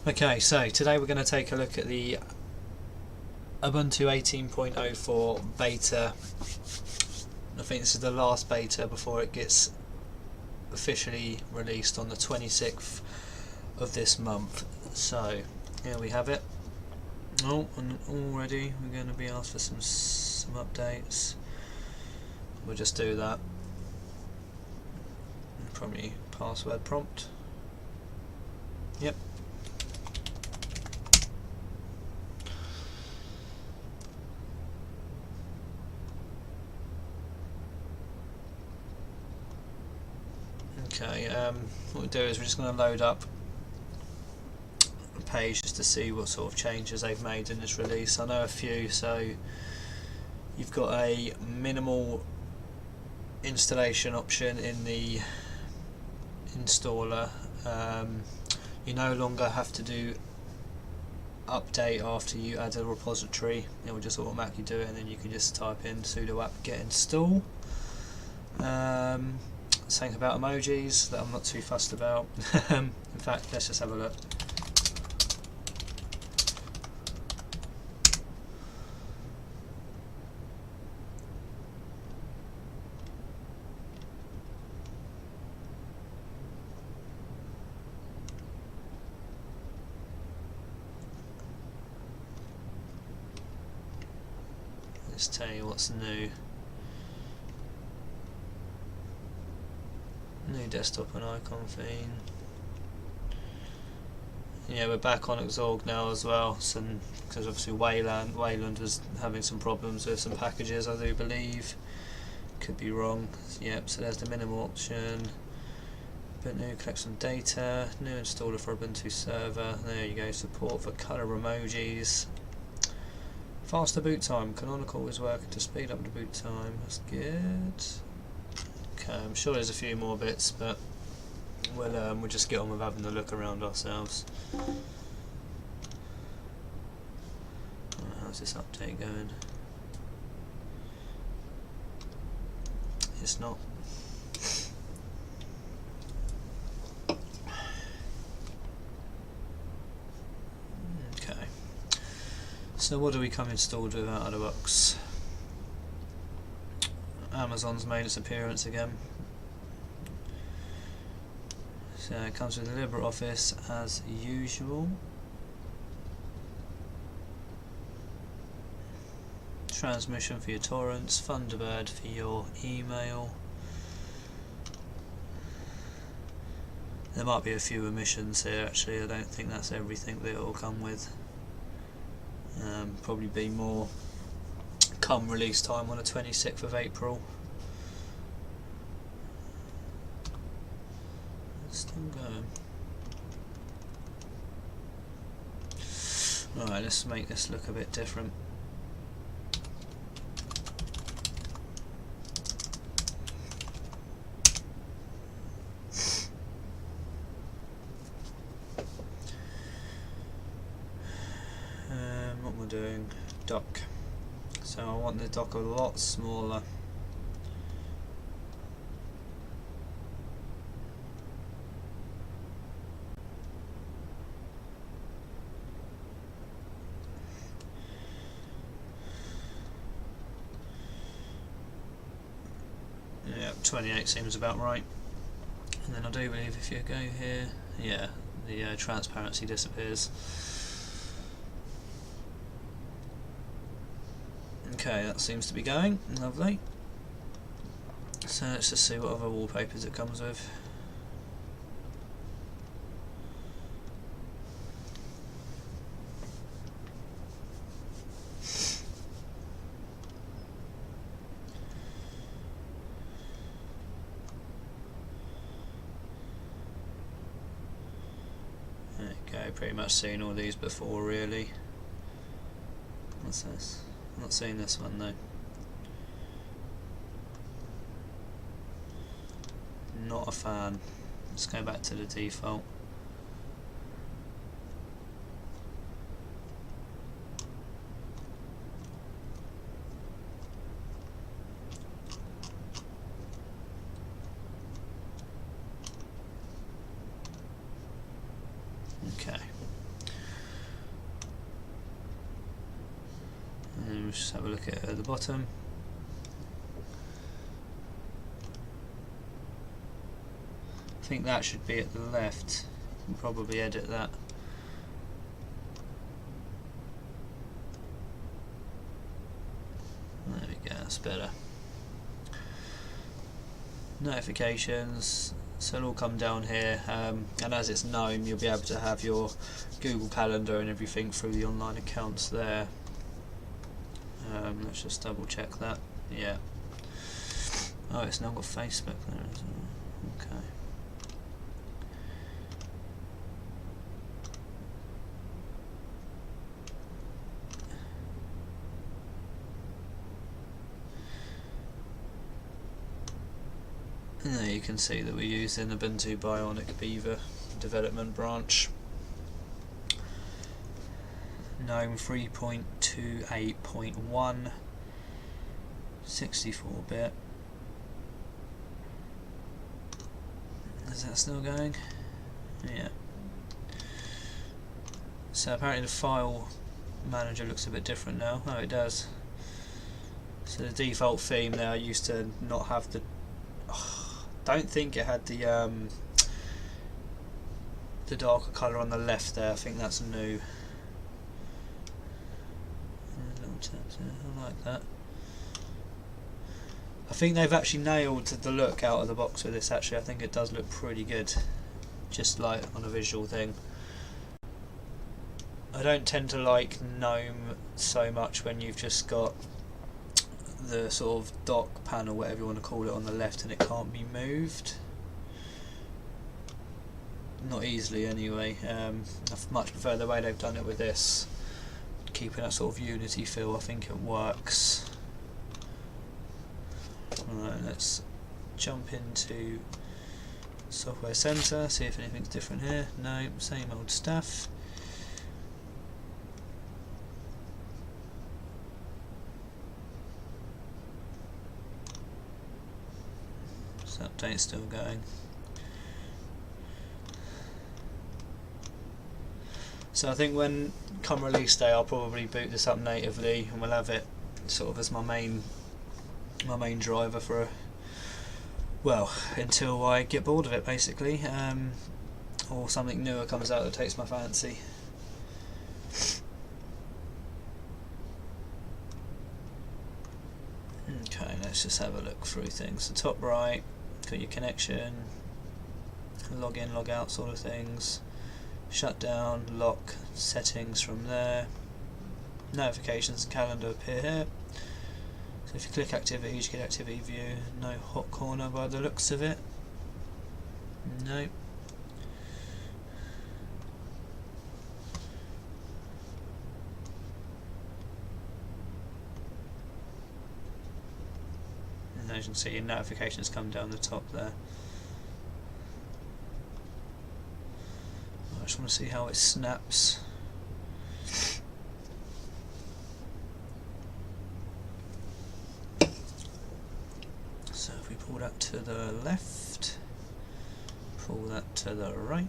Okay, so today we're going to take a look at the Ubuntu 18.04 beta. I think this is the last beta before it gets officially released on the 26th of this month. So here we have it. Oh, and already we're going to be asked for some updates. We'll just do that. Probably password prompt. Yep. Okay, what we'll do is we're just going to load up a page just to see what sort of changes they've made in this release. I know a few. So you've got a minimal installation option in the installer. You no longer have to do update after you add a repository. It will just automatically do it, and then you can just type in sudo apt get install. Something about emojis that I'm not too fussed about. In fact, let's just have a look. Let's tell you what's new. New desktop and icon theme. Yeah, we're back on Xorg now as well, because obviously Wayland was having some problems with some packages, I do believe. Could be wrong. Yep, so there's the minimal option. But new, collect some data. New installer for Ubuntu server. There you go. Support for color emojis. Faster boot time. Canonical is working to speed up the boot time. That's good. Okay, I'm sure there's a few more bits, but we'll just get on with having a look around ourselves. How's this update going? It's not. Okay. So what do we come installed with out of the box? Amazon's made its appearance again. So it comes with LibreOffice as usual. Transmission for your torrents, Thunderbird for your email. There might be a few omissions here actually, I don't think that's everything that it will come with. Probably be more come release time on the 26th of April. It's still going. Alright, let's make this look a bit different. What we're doing, dock. So I want the dock a lot smaller. Yeah, 28 seems about right. And then I do believe if you go here, yeah, the transparency disappears. Okay, that seems to be going. Lovely. So let's just see what other wallpapers it comes with. There you go, pretty much seen all these before really. What's this? I'm not seeing this one though. Not a fan. Let's go back to the default. let's just have a look at the bottom. I think that should be at the left. You can probably edit that. There we go, that's better. Notifications, so it'll all come down here, and as it's GNOME you'll be able to have your Google Calendar and everything through the online accounts there. Let's just double check that. Yeah. Oh, it's now got Facebook there as well. Okay. And there you can see that we're using Ubuntu Bionic Beaver development branch. GNOME 3.28.1, 64-bit. Is that still going? Yeah. So apparently the file manager looks a bit different now. Oh, it does. So the default theme there, I used to not have the... don't think it had the darker colour on the left there. I think that's new. I like that. I think they've actually nailed the look out of the box with this. Actually, I think it does look pretty good, just like on a visual thing. I don't tend to like GNOME so much when you've just got the sort of dock panel, whatever you want to call it, on the left and it can't be moved. Not easily anyway. I much prefer the way they've done it with this, keeping that sort of Unity feel. I think it works. Alright, let's jump into Software Center, see if anything's different here. No, same old stuff. Update's still going. So I think when come release day I'll probably boot this up natively and we'll have it sort of as my main driver for well, until I get bored of it basically, or something newer comes out that takes my fancy. Okay, let's just have a look through things. The top right, got your connection, log in, log out sort of things, shut down, lock, settings from there, notifications and calendar appear here. So if you click activities, you get activity view. No hot corner by the looks of it. Nope. And as you can see, your notifications come down the top there. I just want to see how it snaps. So if we pull that to the left, pull that to the right,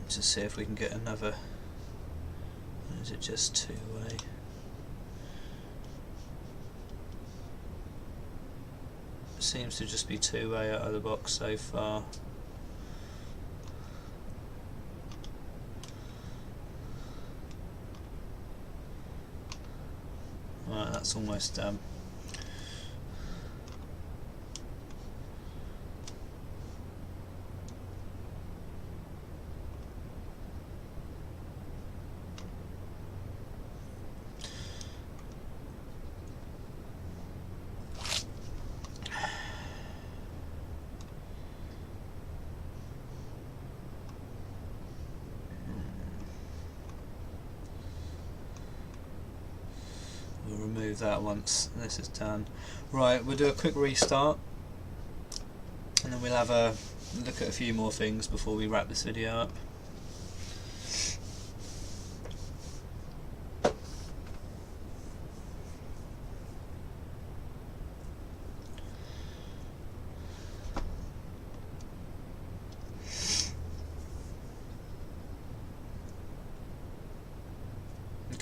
to see if we can get another. Or is it just two-way? Seems to just be two-way out of the box so far. Right, that's almost done. We'll remove that once this is done. Right, we'll do a quick restart and then we'll have a look at a few more things before we wrap this video up.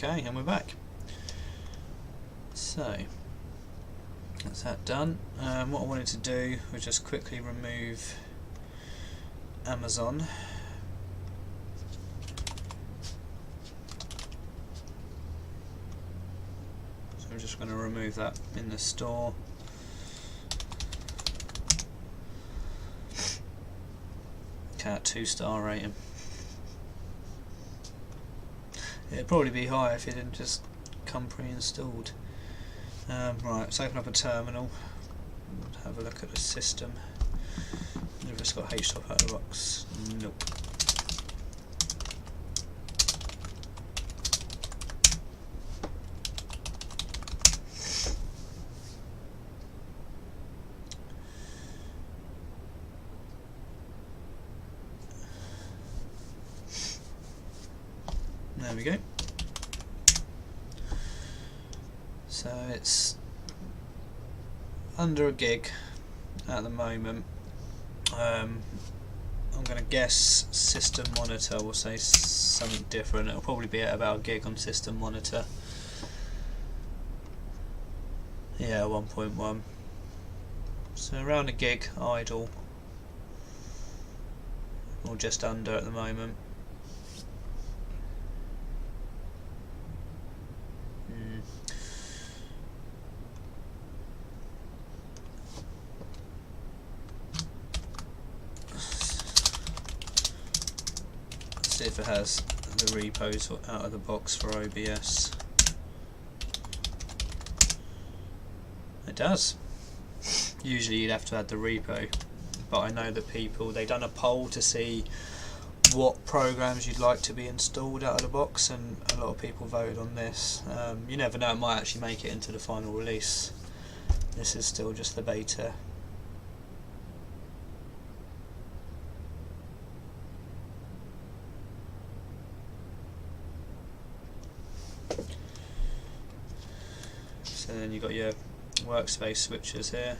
Okay, and we're back. So that's that done. What I wanted to do was just quickly remove Amazon. So I'm just going to remove that in the store. Cat 2-star rating. It'd probably be higher if it didn't just come pre-installed. Right, let's open up a terminal. Have a look at the system. If it's got HTOP out of the box. Nope. There we go. So it's under a gig at the moment. I'm going to guess system monitor will say something different. It'll probably be at about a gig on system monitor. Yeah, 1.1. So around a gig idle, or just under at the moment. See if it has the repos out of the box for OBS. It does. Usually you'd have to add the repo, but I know that they've done a poll to see what programs you'd like to be installed out of the box, and a lot of people voted on this. You never know, it might actually make it into the final release. This is still just the beta. So then you've got your workspace switches here.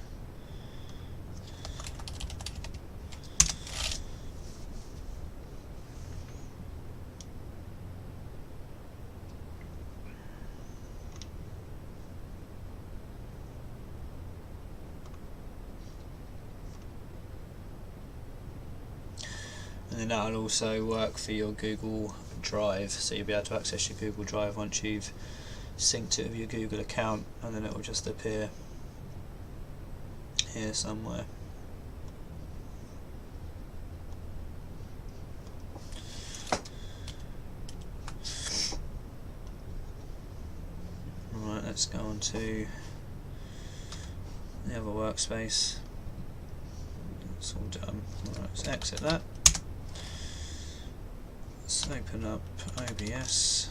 And then that will also work for your Google Drive, so you'll be able to access your Google Drive once you've synced it with your Google account, and then it will just appear here somewhere. Right, let's go on to the other workspace. It's all done. Right, let's exit that. Let's open up OBS.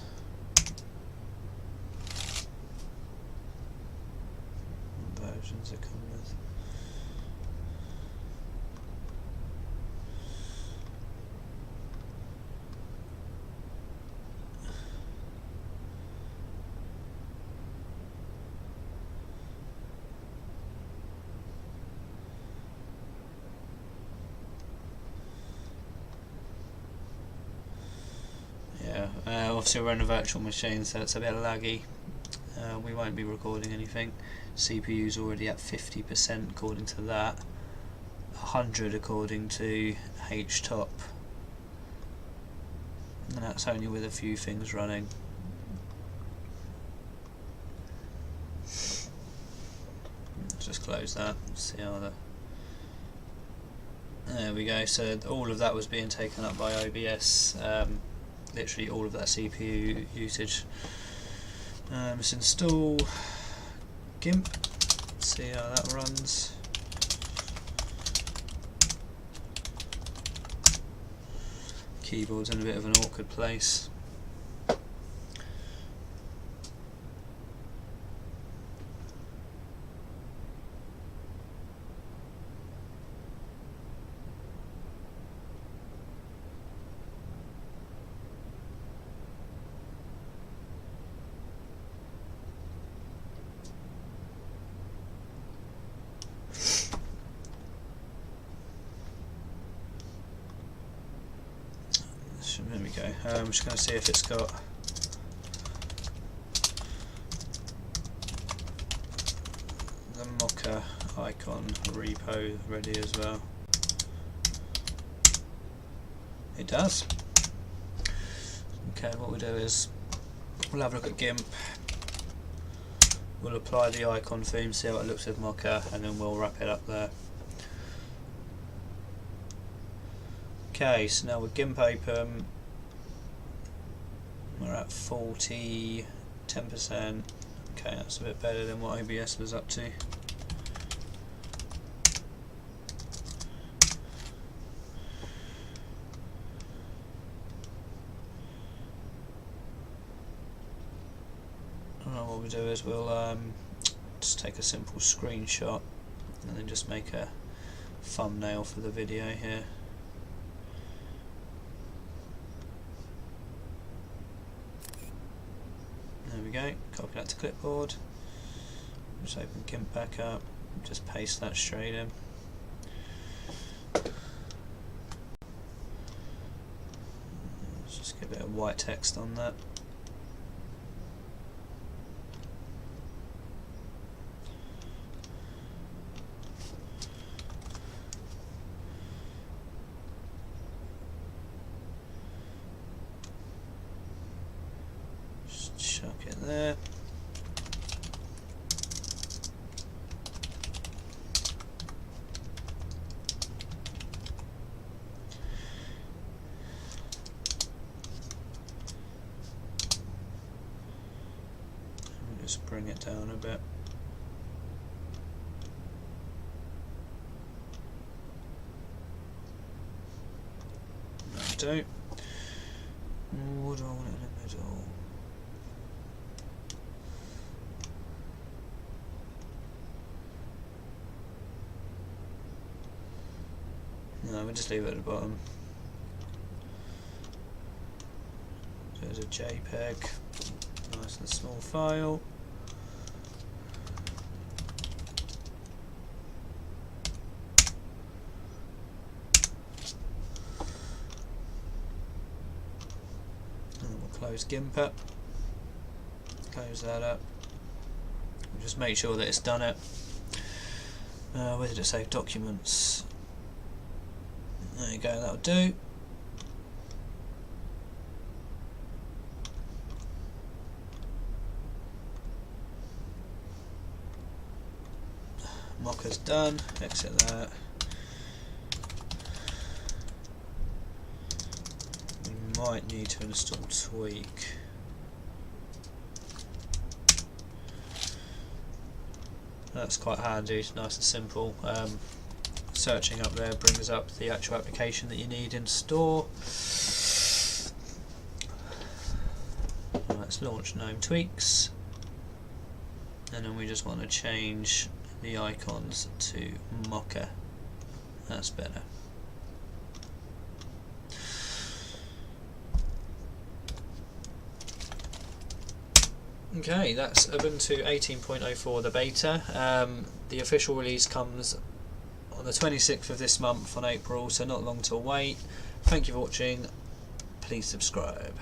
What versions it come with? Obviously we're on a virtual machine, so it's a bit laggy. We won't be recording anything. CPU's already at 50% according to that, 100 according to HTOP, and that's only with a few things running. Let's just close that, see how the... There we go, so all of that was being taken up by OBS. Literally all of that CPU usage. Let's install GIMP, see how that runs. Keyboard's in a bit of an awkward place. There we go. I'm just going to see if it's got Mocha icon repo ready as well. It does. Okay, what we'll do is we'll have a look at GIMP. We'll apply the icon theme, see how it looks with Mocha, and then we'll wrap it up there. Okay, so now with GIMP open, we're at 10%. Okay, that's a bit better than what OBS was up to. What we do is we'll just take a simple screenshot and then just make a thumbnail for the video here. There we go, copy that to clipboard, just open GIMP back up, just paste that straight in. Let's just get a bit of white text on that. Chuck it there. We'll just bring it down a bit. That'll do. What do I want in the middle? No, we'll just leave it at the bottom. There's a JPEG, nice and small file. And then we'll close GIMP up, close that up. We'll just make sure that it's done it. Where did it save documents? There you go, that'll do. Mocha's done, exit that. We might need to install Tweak. That's quite handy, nice and simple. Searching up there brings up the actual application that you need in store. Let's launch GNOME Tweaks, and then we just want to change the icons to Mocha. That's better. Okay, that's Ubuntu 18.04, the beta. The official release comes on the 26th of this month on April, so not long to wait. Thank you for watching. Please subscribe.